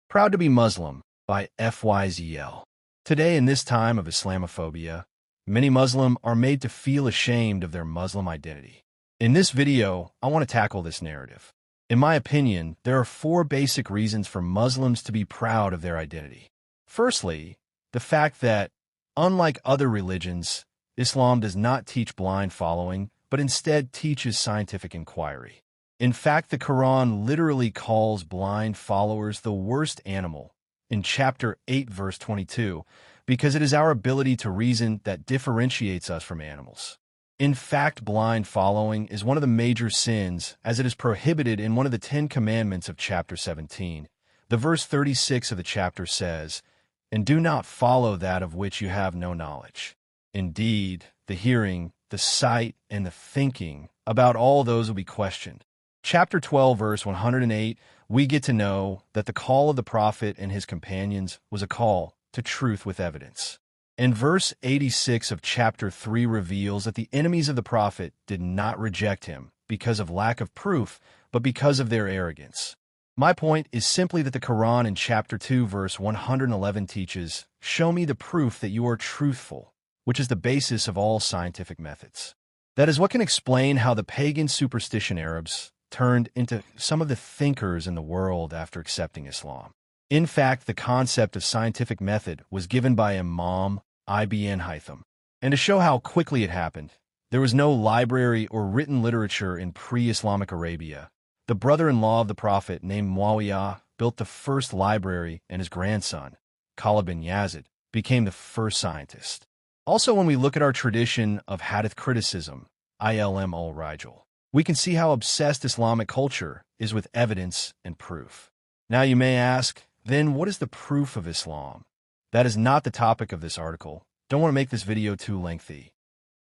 Proud to be Muslim by FYZL. Today, in this time of Islamophobia, many Muslims are made to feel ashamed of their Muslim identity. In this video, I want to tackle this narrative. In my opinion, there are 4 basic reasons for Muslims to be proud of their identity. Firstly, the fact that, unlike other religions, Islam does not teach blind following, but instead teaches scientific inquiry. In fact, the Quran literally calls blind followers the worst animal in chapter 8, verse 22, because it is our ability to reason that differentiates us from animals. In fact, blind following is one of the major sins, as it is prohibited in one of the 10 commandments of chapter 17. The verse 36 of the chapter says, "And do not follow that of which you have no knowledge." Indeed, the hearing, the sight, and the thinking about all those will be questioned. Chapter 12, verse 108, we get to know that the call of the prophet and his companions was a call to truth with evidence. And verse 86 of chapter 3 reveals that the enemies of the prophet did not reject him because of lack of proof, but because of their arrogance. My point is simply that the Quran in chapter 2, verse 111 teaches, "Show me the proof that you are truthful," which is the basis of all scientific methods. That is what can explain how the pagan superstition Arabs turned into some of the thinkers in the world after accepting Islam. In fact, the concept of scientific method was given by Imam Ibn Haytham. And to show how quickly it happened, there was no library or written literature in pre-Islamic Arabia. The brother-in-law of the Prophet, named Muawiyah, built the first library, and his grandson, Khalid bin Yazid, became the first scientist. Also, when we look at our tradition of hadith criticism, ilm al-Rijal, we can see how obsessed Islamic culture is with evidence and proof. Now you may ask, then what is the proof of Islam? That is not the topic of this article. Don't want to make this video too lengthy.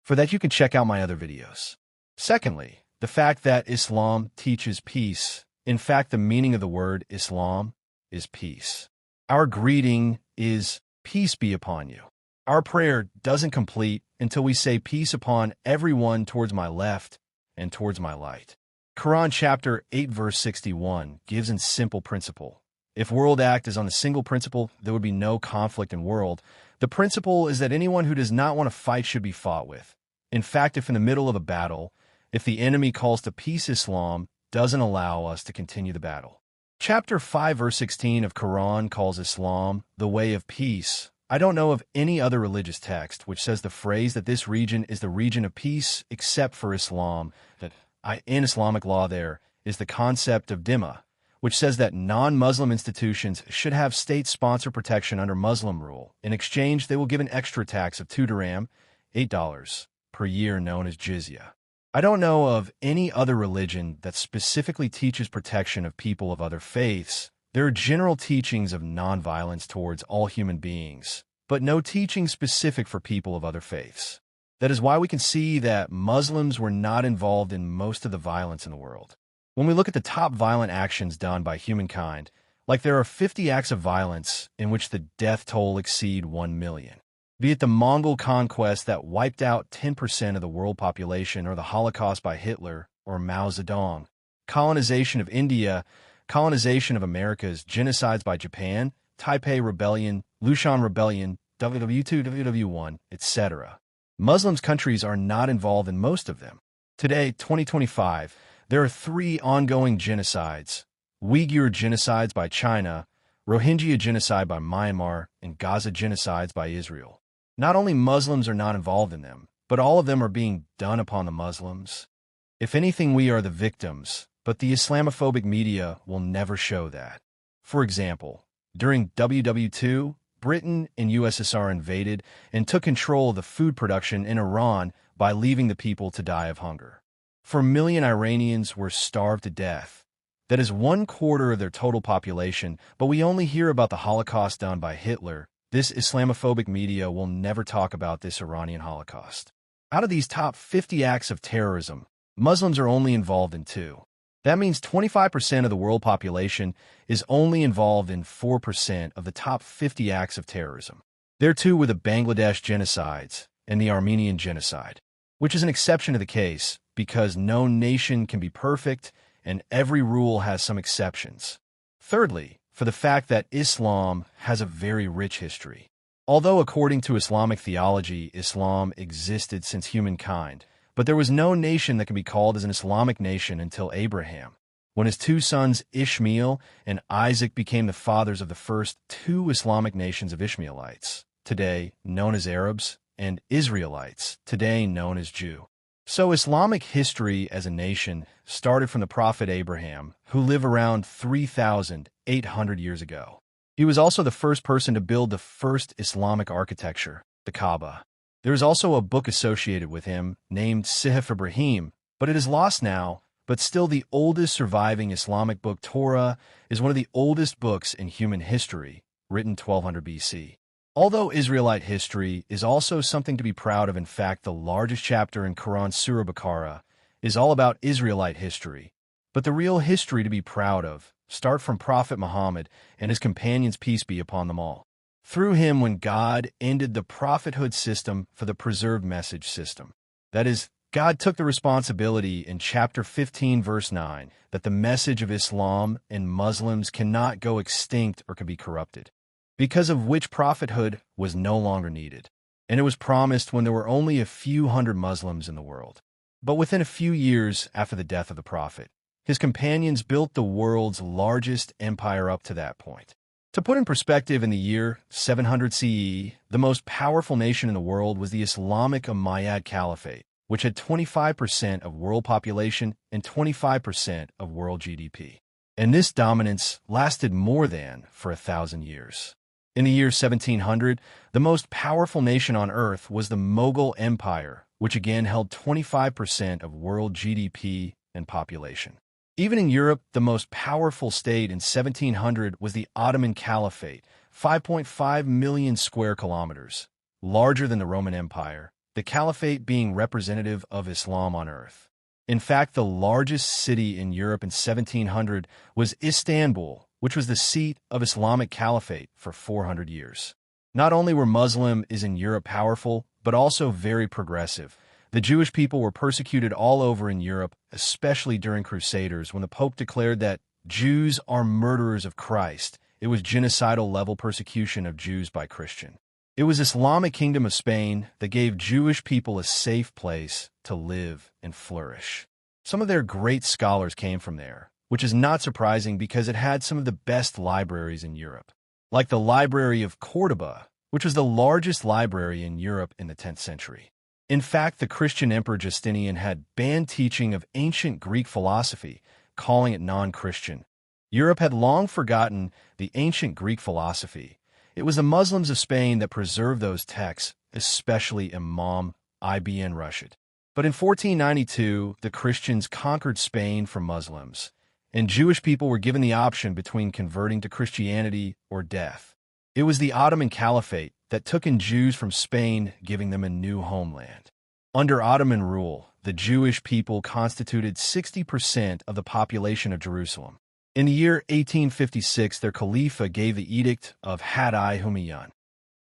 For that, you can check out my other videos. Secondly, the fact that Islam teaches peace. In fact, the meaning of the word Islam is peace. Our greeting is peace be upon you. Our prayer doesn't complete until we say peace upon everyone towards my left and towards my light. Quran chapter 8 verse 61 gives a simple principle. If world act is on a single principle, there would be no conflict in world. The principle is that anyone who does not want to fight should be fought with. In fact, if in the middle of a battle, if the enemy calls to peace, Islam doesn't allow us to continue the battle. Chapter 5 verse 16 of Quran calls Islam the way of peace. I don't know of any other religious text which says the phrase that this region is the region of peace except for Islam, that in Islamic law there is the concept of dhimma, which says that non-Muslim institutions should have state-sponsored protection under Muslim rule. In exchange, they will give an extra tax of 2 dirham, $8 per year, known as jizya. I don't know of any other religion that specifically teaches protection of people of other faiths. There are general teachings of nonviolence towards all human beings, but no teaching specific for people of other faiths. That is why we can see that Muslims were not involved in most of the violence in the world. When we look at the top violent actions done by humankind, like there are 50 acts of violence in which the death toll exceed 1 million. Be it the Mongol conquest that wiped out 10% of the world population, or the Holocaust by Hitler or Mao Zedong, colonization of India, colonization of Americas, genocides by Japan, Taipei Rebellion, Lushan Rebellion, WW2, WW1, etc. Muslim countries are not involved in most of them. Today, 2025, there are 3 ongoing genocides: Uyghur genocides by China, Rohingya genocide by Myanmar, and Gaza genocides by Israel. Not only Muslims are not involved in them, but all of them are being done upon the Muslims. If anything, we are the victims, but the Islamophobic media will never show that. For example, during WW2, Britain and USSR invaded and took control of the food production in Iran by leaving the people to die of hunger. 4 million Iranians were starved to death. That is 1/4 of their total population, but we only hear about the Holocaust done by Hitler. This Islamophobic media will never talk about this Iranian Holocaust. Out of these top 50 acts of terrorism, Muslims are only involved in 2. That means 25% of the world population is only involved in 4% of the top 50 acts of terrorism. There too were the Bangladesh genocides and the Armenian genocide, which is an exception to the case because no nation can be perfect and every rule has some exceptions. Thirdly, for the fact that Islam has a very rich history. Although according to Islamic theology, Islam existed since humankind, but there was no nation that could be called as an Islamic nation until Abraham, when his two sons Ishmael and Isaac became the fathers of the first two Islamic nations of Ishmaelites, today known as Arabs, and Israelites, today known as Jew. So Islamic history as a nation started from the prophet Abraham, who lived around 3,800 years ago. He was also the first person to build the first Islamic architecture, the Kaaba. There is also a book associated with him named Sihif Ibrahim, but it is lost now. But still, the oldest surviving Islamic book, Torah, is one of the oldest books in human history, written 1200 BC. Although Israelite history is also something to be proud of, in fact, the largest chapter in Quran, Surah Baqarah, is all about Israelite history. But the real history to be proud of starts from Prophet Muhammad and his companions, peace be upon them all. Through him, when God ended the prophethood system for the preserved message system. That is, God took the responsibility in chapter 15, verse 9, that the message of Islam and Muslims cannot go extinct or can be corrupted, because of which prophethood was no longer needed. And it was promised when there were only a few hundred Muslims in the world. But within a few years after the death of the prophet, his companions built the world's largest empire up to that point. To put in perspective, in the year 700 CE, the most powerful nation in the world was the Islamic Umayyad Caliphate, which had 25% of world population and 25% of world GDP. And this dominance lasted more than for 1,000 years. In the year 1700, the most powerful nation on earth was the Mughal Empire, which again held 25% of world GDP and population. Even in Europe, the most powerful state in 1700 was the Ottoman Caliphate, 5.5 million square kilometers, larger than the Roman Empire, the Caliphate being representative of Islam on earth. In fact, the largest city in Europe in 1700 was Istanbul, which was the seat of Islamic Caliphate for 400 years. Not only were Muslims in Europe powerful, but also very progressive. The Jewish people were persecuted all over in Europe, especially during Crusaders, when the Pope declared that Jews are murderers of Christ. It was genocidal level persecution of Jews by Christians. It was Islamic Kingdom of Spain that gave Jewish people a safe place to live and flourish. Some of their great scholars came from there, which is not surprising because it had some of the best libraries in Europe, like the Library of Cordoba, which was the largest library in Europe in the 10th century. In fact, the Christian Emperor Justinian had banned teaching of ancient Greek philosophy, calling it non-Christian. Europe had long forgotten the ancient Greek philosophy. It was the Muslims of Spain that preserved those texts, especially Imam Ibn Rushd. But in 1492, the Christians conquered Spain from Muslims, and Jewish people were given the option between converting to Christianity or death. It was the Ottoman Caliphate that took in Jews from Spain, giving them a new homeland. Under Ottoman rule, the Jewish people constituted 60% of the population of Jerusalem. In the year 1856, their Khalifa gave the Edict of Had-i Humayun,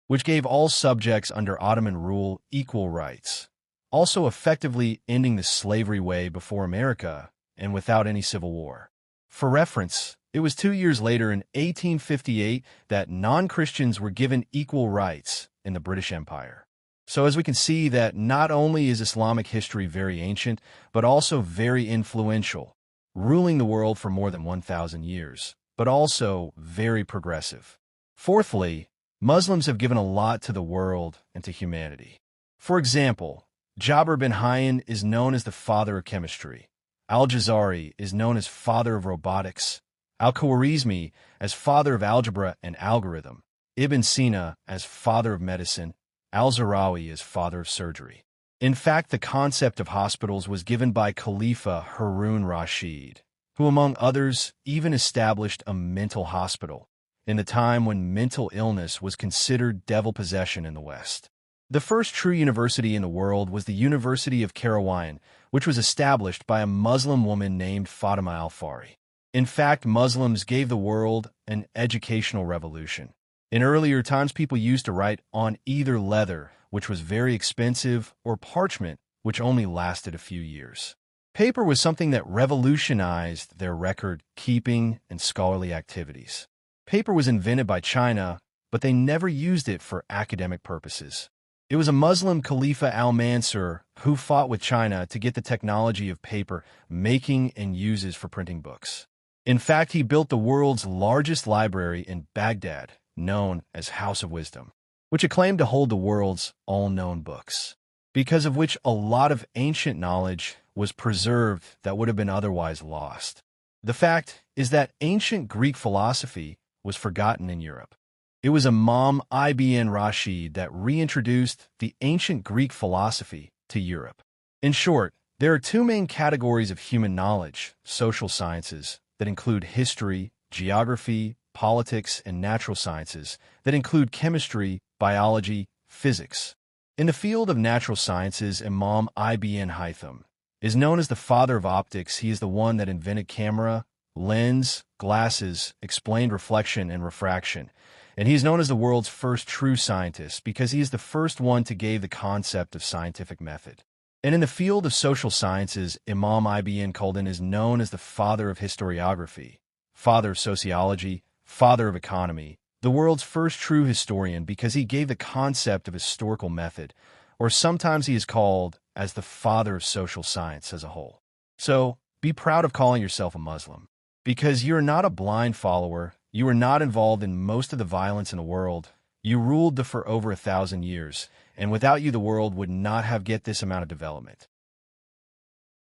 which gave all subjects under Ottoman rule equal rights, also effectively ending the slavery way before America and without any civil war. For reference, it was 2 years later in 1858 that non-Christians were given equal rights in the British Empire. So as we can see that not only is Islamic history very ancient, but also very influential, ruling the world for more than 1,000 years, but also very progressive. Fourthly, Muslims have given a lot to the world and to humanity. For example, Jabir bin Hayyan is known as the father of chemistry. Al-Jazari is known as father of robotics. Al-Khwarizmi as father of algebra and algorithm. Ibn Sina as father of medicine. Al-Zarawi as father of surgery. In fact, the concept of hospitals was given by Khalifa Harun Rashid, who among others even established a mental hospital in the time when mental illness was considered devil possession in the West. The first true university in the world was the University of Kairouan, which was established by a Muslim woman named Fatima Al-Fari. In fact, Muslims gave the world an educational revolution. In earlier times, people used to write on either leather, which was very expensive, or parchment, which only lasted a few years. Paper was something that revolutionized their record-keeping and scholarly activities. Paper was invented by China, but they never used it for academic purposes. It was a Muslim Khalifa al-Mansur who fought with China to get the technology of paper making and uses for printing books. In fact, he built the world's largest library in Baghdad, known as House of Wisdom, which it claimed to hold the world's all known books, because of which a lot of ancient knowledge was preserved that would have been otherwise lost. The fact is that ancient Greek philosophy was forgotten in Europe. It was Imam Ibn Rashid that reintroduced the ancient Greek philosophy to Europe. In short, there are two main categories of human knowledge, social sciences, that include history, geography, politics, and natural sciences, that include chemistry, biology, physics. In the field of natural sciences, Imam Ibn Haytham is known as the father of optics. He is the one that invented camera, lens, glasses, explained reflection and refraction. And he is known as the world's first true scientist because he is the first one to give the concept of scientific method. And in the field of social sciences, Imam Ibn Khaldun is known as the father of historiography, father of sociology, father of economy, the world's first true historian because he gave the concept of historical method, or sometimes he is called as the father of social science as a whole. So, be proud of calling yourself a Muslim, because you are not a blind follower, you are not involved in most of the violence in the world, you ruled for over 1,000 years, and without you the world would not have get this amount of development.